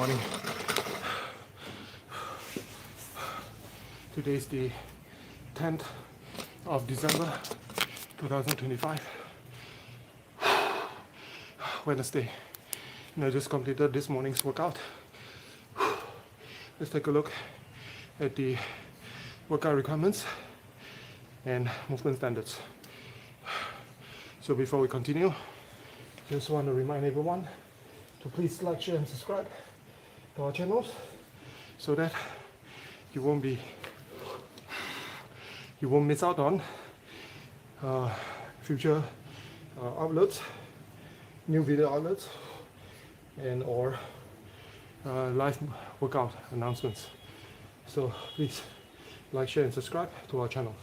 morning. Today is the 10th of December 2025, Wednesday. And I just completed this morning's workout. Let's take a look at the workout requirements and movement standards. So before we continue, just want to remind everyone to please like, share and subscribe to our channels so that you won't miss out on future uploads, new video uploads, and or live workout announcements. So please like, share and subscribe to our channel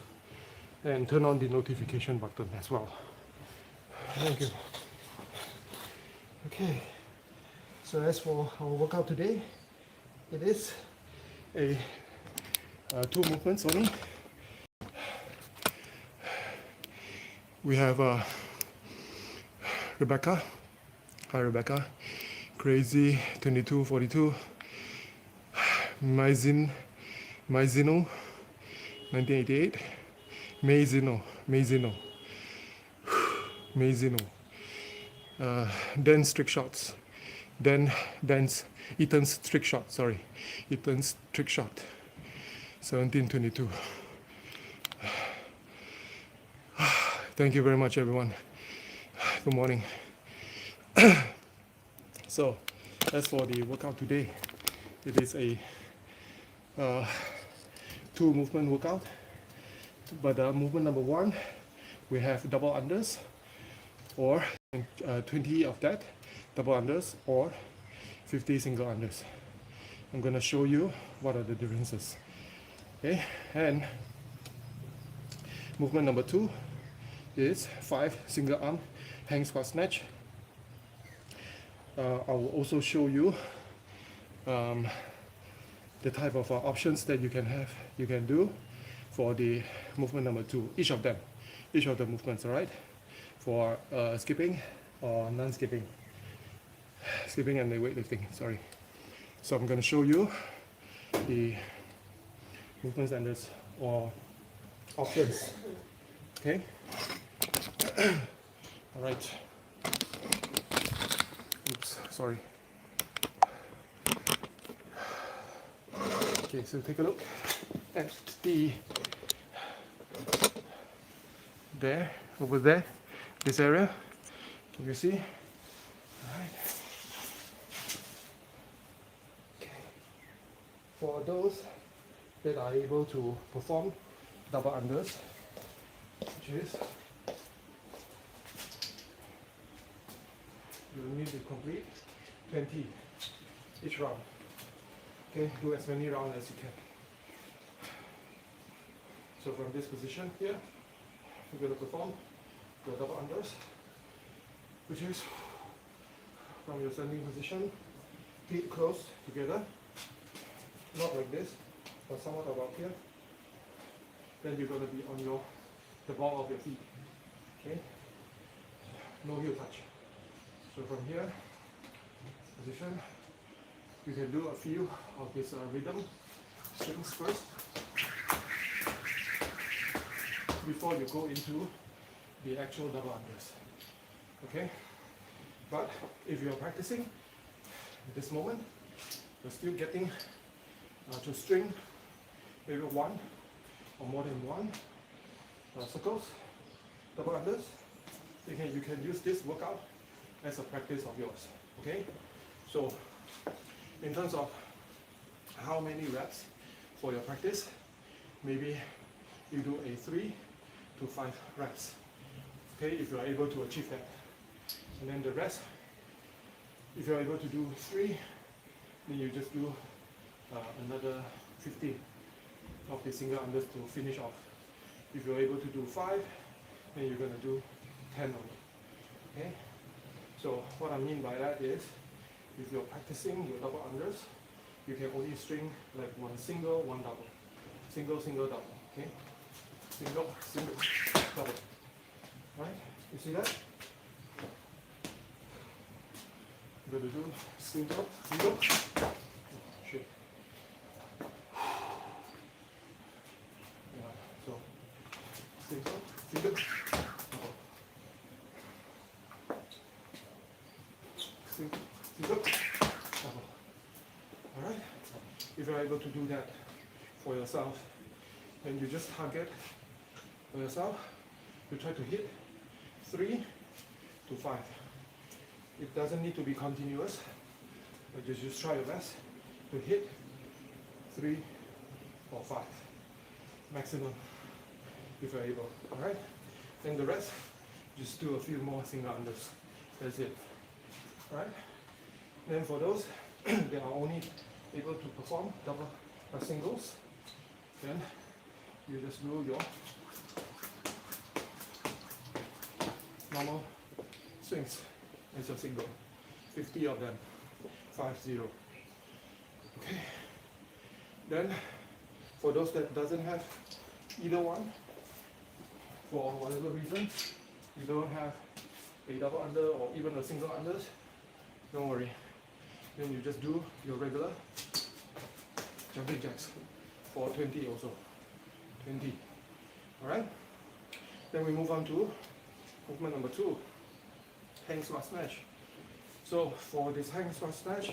and turn on the notification button as well. Thank you. Okay, so as for our workout today, it is a 2 movements only. We have Rebecca. Hi Rebecca. Crazy 2242. Maizino 1988. Maizino. Dan's trick shots. Dan's Ethan's trick shot. Sorry, Ethan's trick shot. 1722. Thank you very much, everyone. Good morning. So, as for the workout today, it is a 2 movement workout. But movement number 1, we have double unders, or 20 of that double unders, or 50 single unders. I'm going to show you what are the differences. Okay, and movement number 2 is 5 single arm hang squat snatch. I will also show you the type of options that you can do for the movement number 2, each of the movements, all right, for skipping or non-skipping, skipping and the weightlifting, sorry. So I'm going to show you the movement standards or options. Okay. All right. Oops, sorry. Okay, so take a look at the over there, this area. Can you see? All right. Okay. For those that are able to perform double unders, which is you will need to complete 20 each round. Okay, do as many rounds as you can. So from this position here, you're going to perform your double unders, which is from your standing position, feet close together, not like this, but somewhat about here. Then you're going to be on the ball of your feet. Okay, no heel touch. So from here, position, you can do a few of this rhythm strings first before you go into the actual double unders. Okay, but if you're practicing at this moment, you're still getting to string maybe 1 or more than 1 circles, double unders. You can use this workout as a practice of yours. Okay, so in terms of how many reps for your practice, maybe you do a 3 to 5 reps. Okay, if you are able to achieve that, and then the rest, if you are able to do 3, then you just do another 15 of the single unders to finish off. If you're able to do 5, then you're going to do 10 of it. Okay. So what I mean by that is, if you're practicing your double unders, you can only string like 1 single, 1 double. Single, single, double. Okay? Single, single, double. Right? You see that? You're going to do single, single, shake. Yeah, so single, single, double. Single, single, double. Alright? If you're able to do that for yourself, then you just target for yourself, you try to hit 3 to 5. It doesn't need to be continuous, but just try your best to hit 3 or 5 maximum if you're able. Alright? Then the rest, just do a few more single unders. That's it. Alright? Then for those that are only able to perform double singles, then you just do your normal swings as your single. 50 of them. 50. Okay. Then for those that doesn't have either one, for whatever reason, you don't have a double under or even a single unders, don't worry. Then you just do your regular jumping jacks for 20 also. 20. Alright? Then we move on to movement number 2, hang squat snatch. So for this hang squat snatch,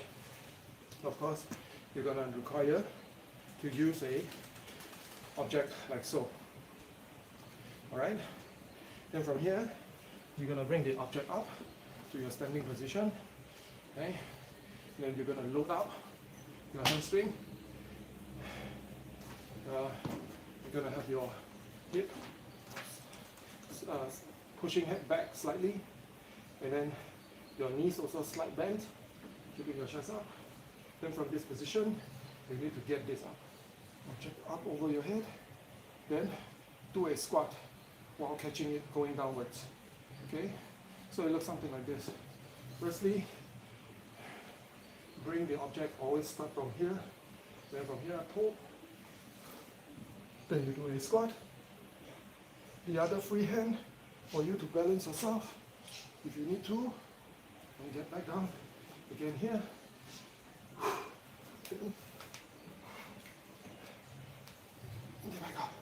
of course, you're gonna require to use a object like so. Alright? Then from here, you're gonna bring the object up to your standing position. Okay? Then you're gonna load up your hamstring. You're gonna have your hip pushing head back slightly, and then your knees also slight bend, keeping your chest up. Then from this position, you need to get this up. Object up over your head, then do a squat while catching it going downwards. Okay? So it looks something like this. Firstly, bring the object, always start from here, then from here pull, then you do a squat. The other free hand for you to balance yourself if you need to, and get back down again here. Get back up.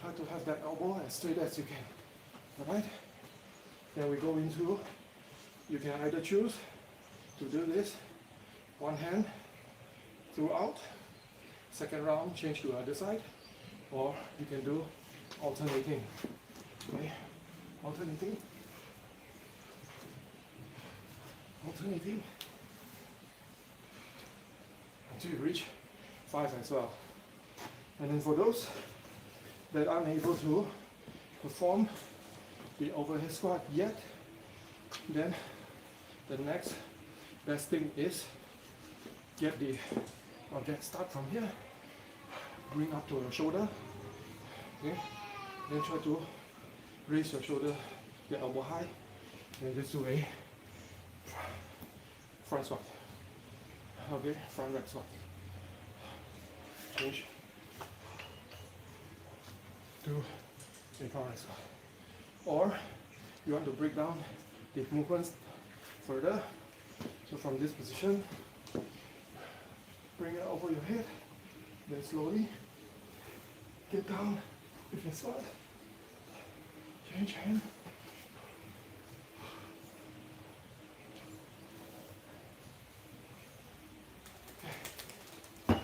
Try to have that elbow as straight as you can. Alright? Then we go into, you can either choose to do this one hand throughout, second round change to the other side, or you can do alternating. Okay? Alternating until you reach 5 as well. And then for those that aren't able to perform the overhead squat yet, then the next best thing is get the object, start from here, bring up to your shoulder, okay? Then try to raise your shoulder, your elbow high, and just do a front squat. Okay, front rack squat. Change to a front rack squat. Or you want to break down the movements further. So from this position, bring it over your head, then slowly get down with your squat. Change hand. Okay.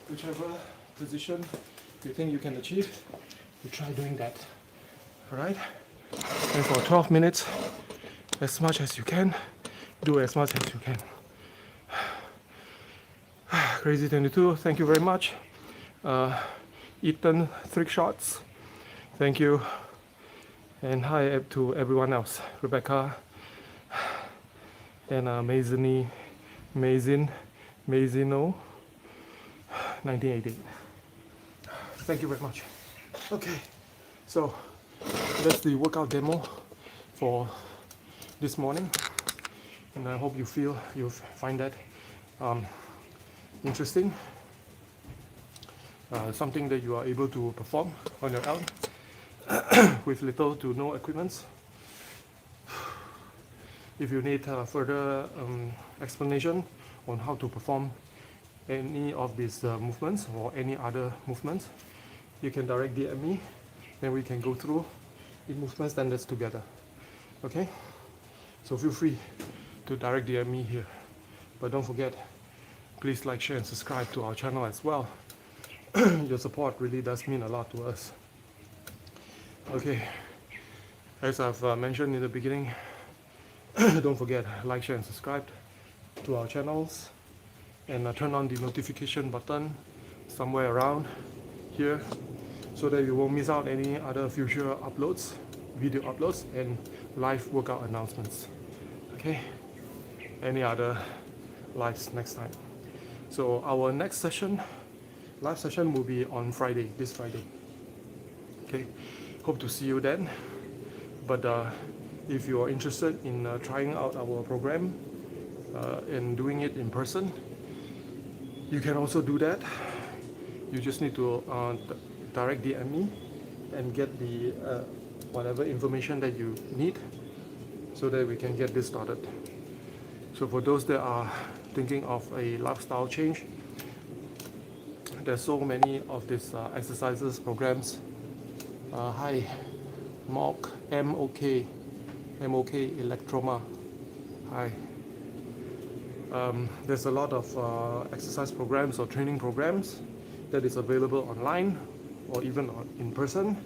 Whichever position you think you can achieve, you try doing that. Alright? And for 12 minutes, as much as you can, do as much as you can. Crazy 22, thank you very much. Ethan, 3 shots, thank you. And hi to everyone else, Rebecca, and Mazino, 1988. Thank you very much. Okay, so that's the workout demo for this morning, and I hope you find that interesting. Something that you are able to perform on your own with little to no equipment. If you need further explanation on how to perform any of these movements or any other movements, you can direct DM me, then we can go through the movement standards together. Okay? So feel free to direct DM me here. But don't forget, please like, share and subscribe to our channel as well. Your support really does mean a lot to us. Okay, as I've mentioned in the beginning, don't forget, like, share and subscribe to our channels, and turn on the notification button somewhere around here so that you won't miss out any other future uploads, video uploads and live workout announcements. Okay, any other lives next time. So our next session, live session, will be on Friday, this Friday. Okay, hope to see you then. But if you are interested in trying out our program and doing it in person, you can also do that. You just need to direct DM me and get the whatever information that you need so that we can get this started. So for those that are thinking of a lifestyle change, there's so many of these exercises, programs. Hi, MOK, MOK Electroma. Hi. There's a lot of exercise programs or training programs that is available online or even in person.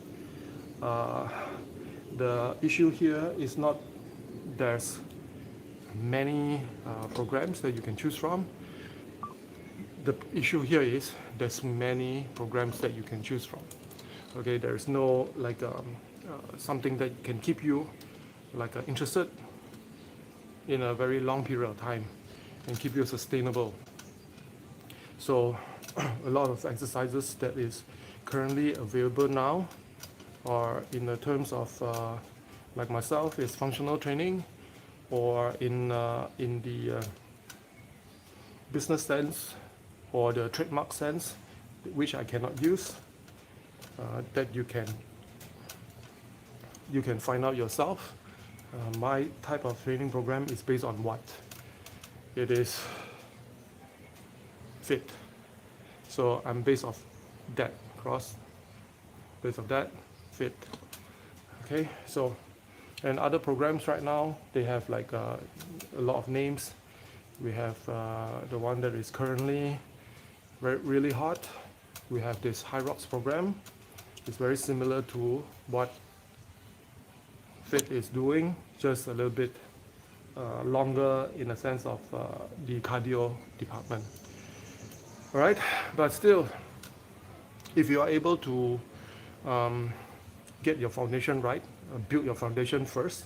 The issue here is not there's many programs that you can choose from. The issue here is there's many programs that you can choose from. Okay, there's no like something that can keep you like interested in a very long period of time and keep you sustainable. So a lot of exercises that is currently available now are in the terms of like myself is functional training, or in the business sense or the trademark sense, which I cannot use, that you can find out yourself. My type of training program is based on what? It is fit. So I'm based off that cross, based off that fit. Okay, so and other programs right now, they have like a lot of names. We have the one that is currently really hot. We have this High Rocks program. It's very similar to what Fit is doing, just a little bit longer in the sense of the cardio department. All right, but still, if you are able to get your foundation right, build your foundation first,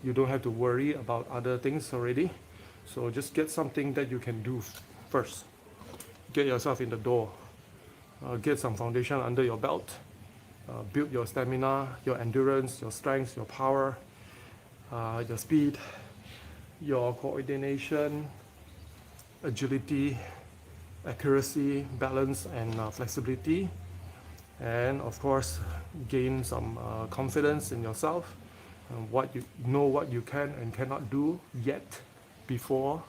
you don't have to worry about other things already. So just get something that you can do first. Get yourself in the door. Get some foundation under your belt. Build your stamina, your endurance, your strength, your power, your speed, your coordination, agility, accuracy, balance, and flexibility. And of course, gain some confidence in yourself, what you can and cannot do yet before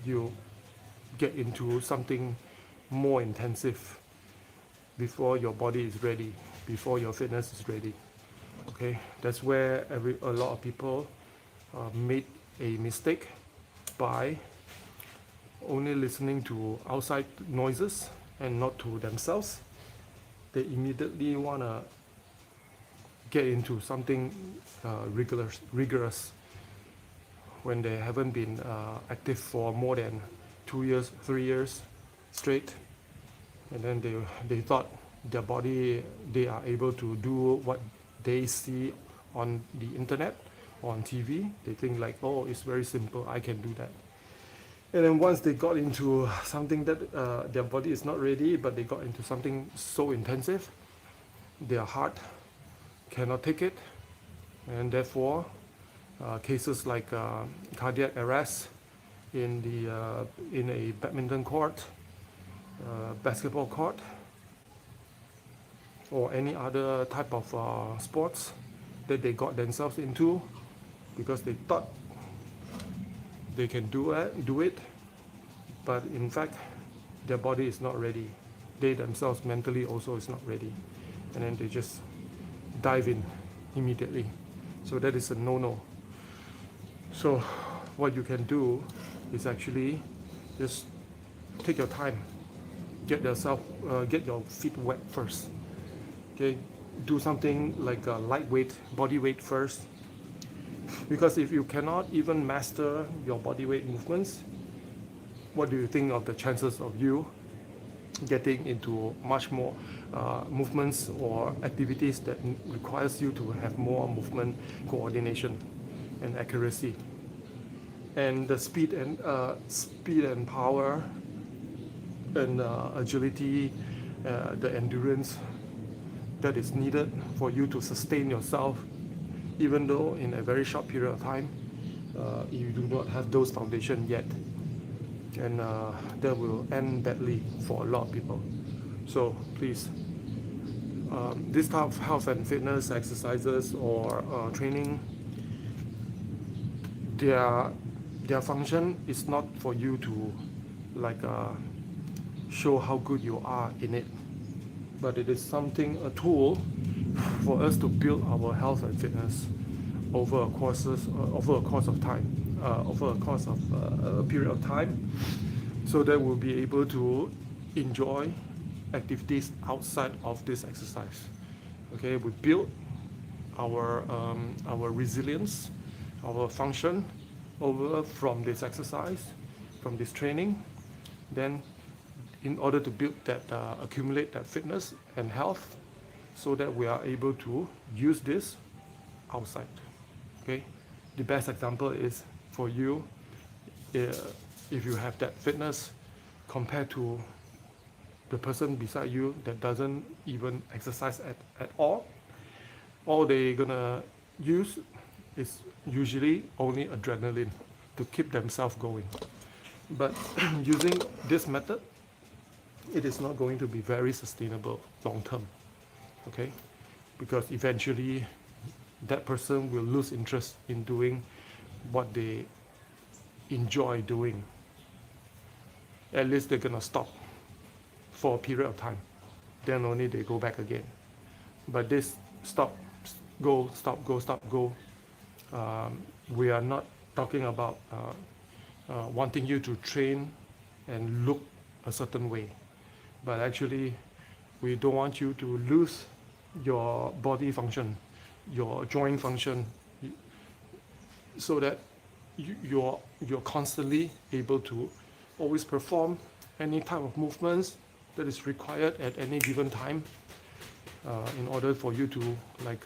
you get into something more intensive, before your body is ready, before your fitness is ready. Okay, that's where a lot of people made a mistake by only listening to outside noises and not to themselves. They immediately want to get into something rigorous when they haven't been active for more than 2 years, 3 years straight, and then they thought their body, they are able to do what they see on the internet or on TV. They think like, oh, it's very simple, I can do that. And then once they got into something that their body is not ready, but they got into something so intensive, their heart cannot take it, and therefore cases like cardiac arrest in a badminton court, basketball court, or any other type of sports that they got themselves into because they thought they can do it, but in fact their body is not ready. They themselves mentally also is not ready, and then they just dive in immediately. So that is a no-no. So what you can do is actually just take your time, get your feet wet first. Okay, do something like a lightweight body weight first, because if you cannot even master your body weight movements, what do you think of the chances of you getting into much more movements or activities that requires you to have more movement coordination and accuracy, and the speed and power and agility, the endurance that is needed for you to sustain yourself, even though in a very short period of time you do not have those foundations yet, and that will end badly for a lot of people. So please, this type of health and fitness exercises or training, their function is not for you to like show how good you are in it, but it is a tool for us to build our health and fitness over a course of time, over a course of a period of time, so that we'll be able to enjoy activities outside of this exercise. Okay, we build our resilience, our function over from this exercise, from this training. Then in order to build that, accumulate that fitness and health, so that we are able to use this outside. Okay, the best example is for you, if you have that fitness compared to the person beside you that doesn't even exercise at all they're gonna use is usually only adrenaline to keep themselves going. But using this method, it is not going to be very sustainable long term. Okay, because eventually that person will lose interest in doing what they enjoy doing. At least they're gonna stop for a period of time, then only they go back again. But this stop, go, stop, go, stop, go, we are not talking about wanting you to train and look a certain way, but actually we don't want you to lose your body function, your joint function, so that you're constantly able to always perform any type of movements that is required at any given time, in order for you to like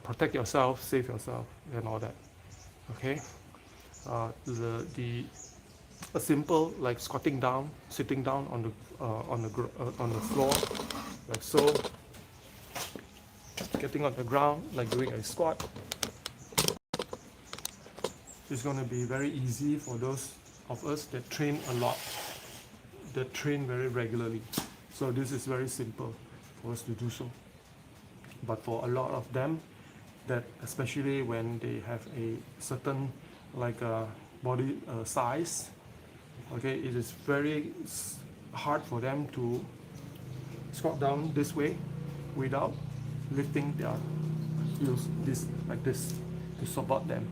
protect yourself, save yourself, and all that. Okay, a simple like squatting down, sitting down on the floor, like so, getting on the ground, like doing a squat, is going to be very easy for those of us that train a lot, that train very regularly. So this is very simple for us to do so. But for a lot of them, that especially when they have a certain like body size, okay, it is very hard for them to squat down this way without lifting their heels like this to support them.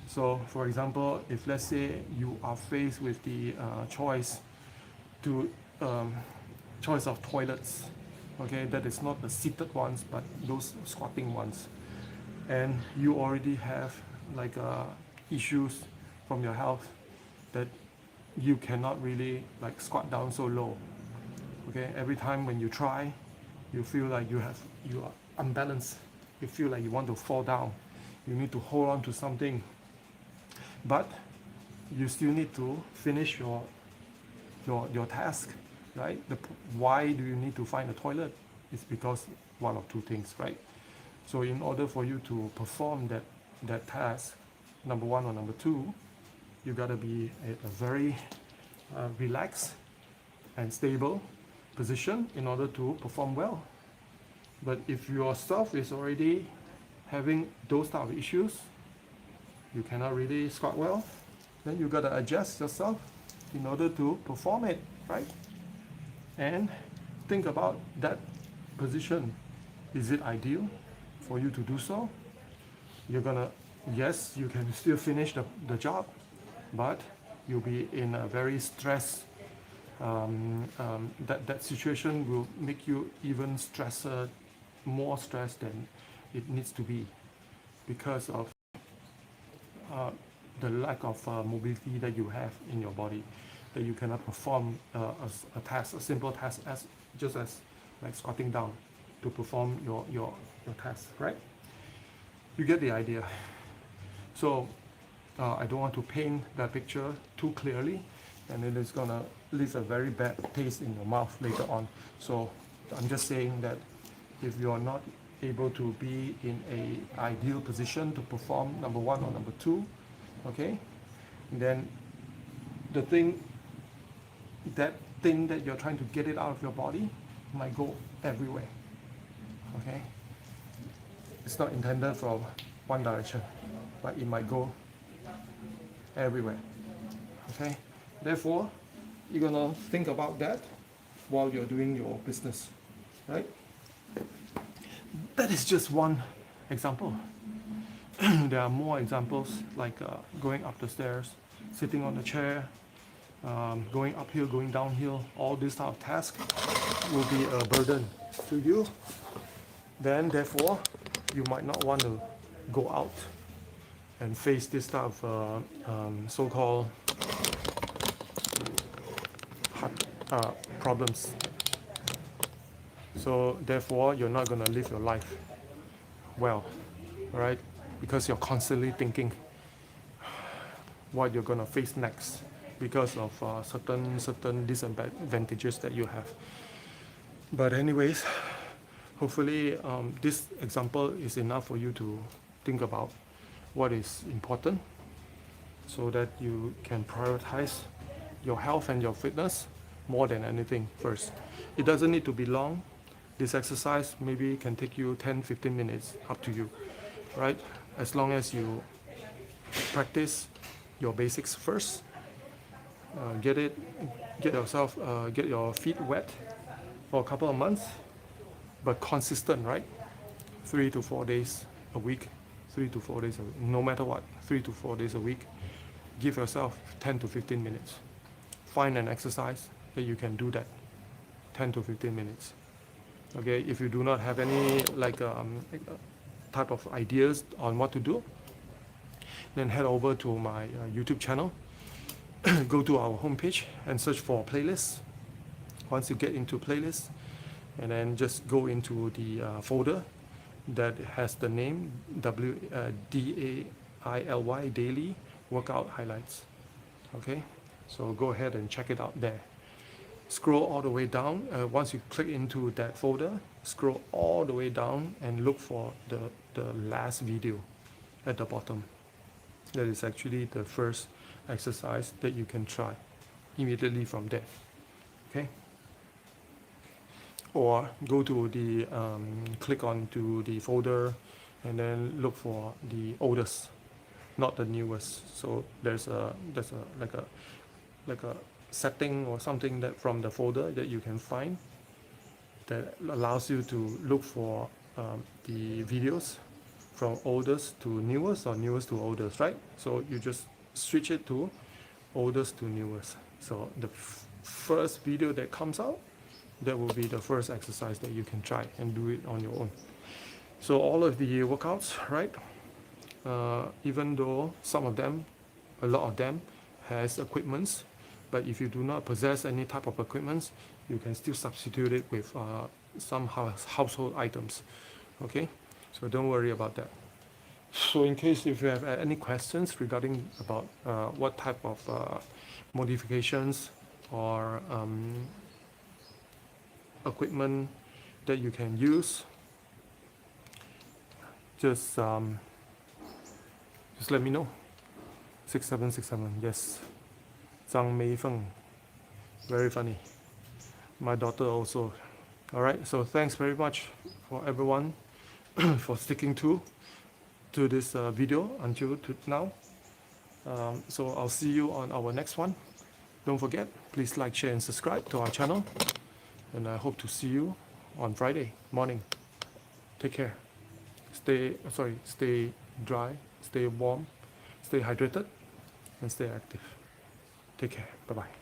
So for example, if let's say you are faced with the choice of toilets, okay, that is not the seated ones but those squatting ones, and you already have like issues from your health that you cannot really like squat down so low. Okay, every time when you try, you feel like you are unbalanced, you feel like you want to fall down, you need to hold on to something, but you still need to finish your task, right? Why do you need to find a toilet? It's because one of two things, right? So in order for you to perform that task, number one or number two, you gotta be at a very relaxed and stable position in order to perform well. But if yourself is already having those type of issues, you cannot really squat well, then you gotta adjust yourself in order to perform it, right? And think about that position. Is it ideal for you to do so? You're gonna, yes, you can still finish the job, but you'll be in a very stress. That situation will make you even more stressed than it needs to be, because of the lack of mobility that you have in your body, that you cannot perform a task, a simple task, just as like squatting down to perform your task, right? You get the idea. So I don't want to paint that picture too clearly, and it is gonna leave a very bad taste in your mouth later on. So I'm just saying that if you are not able to be in a ideal position to perform number one or number two, okay, then the thing that you're trying to get it out of your body might go everywhere. Okay, it's not intended for one direction, but it might go everywhere. Okay, therefore you're gonna think about that while you're doing your business, right? That is just one example. There are more examples, like going up the stairs, sitting on the chair, going uphill, going downhill. All these type of tasks will be a burden to you. Then therefore you might not want to go out and face this type of so-called problems. So therefore you're not going to live your life well, right? Because you're constantly thinking what you're going to face next because of certain disadvantages that you have. But anyways, hopefully this example is enough for you to think about what is important, so that you can prioritize your health and your fitness more than anything first. It doesn't need to be long. This exercise maybe can take you 10-15 minutes, up to you, right? As long as you practice your basics first, get your feet wet for a couple of months, but consistent, right? 3 to 4 days a week, 3 to 4 days a week, no matter what, 3 to 4 days a week. Give yourself 10 to 15 minutes. Find an exercise that you can do that 10 to 15 minutes. Okay, if you do not have any type of ideas on what to do, then head over to my YouTube channel. Go to our homepage and search for playlists. Once you get into playlists, and then just go into the folder that has the name DAILY Daily Workout Highlights. Okay, so go ahead and check it out there. Scroll all the way down. Once you click into that folder, scroll all the way down and look for the last video at the bottom. That is actually the first exercise that you can try immediately from there. Okay, or go to the click onto the folder and then look for the oldest, not the newest. So there's a setting or something that from the folder that you can find that allows you to look for the videos from oldest to newest or newest to oldest, right? So you just switch it to oldest to newest. So the first video that comes out, that will be the first exercise that you can try and do it on your own. So all of the workouts, right? Even though some of them, a lot of them has equipments, but if you do not possess any type of equipments, you can still substitute it with some household items. Okay, so don't worry about that. So in case if you have any questions regarding about what type of modifications or equipment that you can use, just let me know. 6767, yes. Zhang Mei Feng, very funny. My daughter also. All right, so thanks very much for everyone for sticking to to this video until now. So I'll see you on our next one. Don't forget, please like, share, and subscribe to our channel. And I hope to see you on Friday morning. Take care. Stay dry, stay warm, stay hydrated, and stay active. Take care. Bye-bye.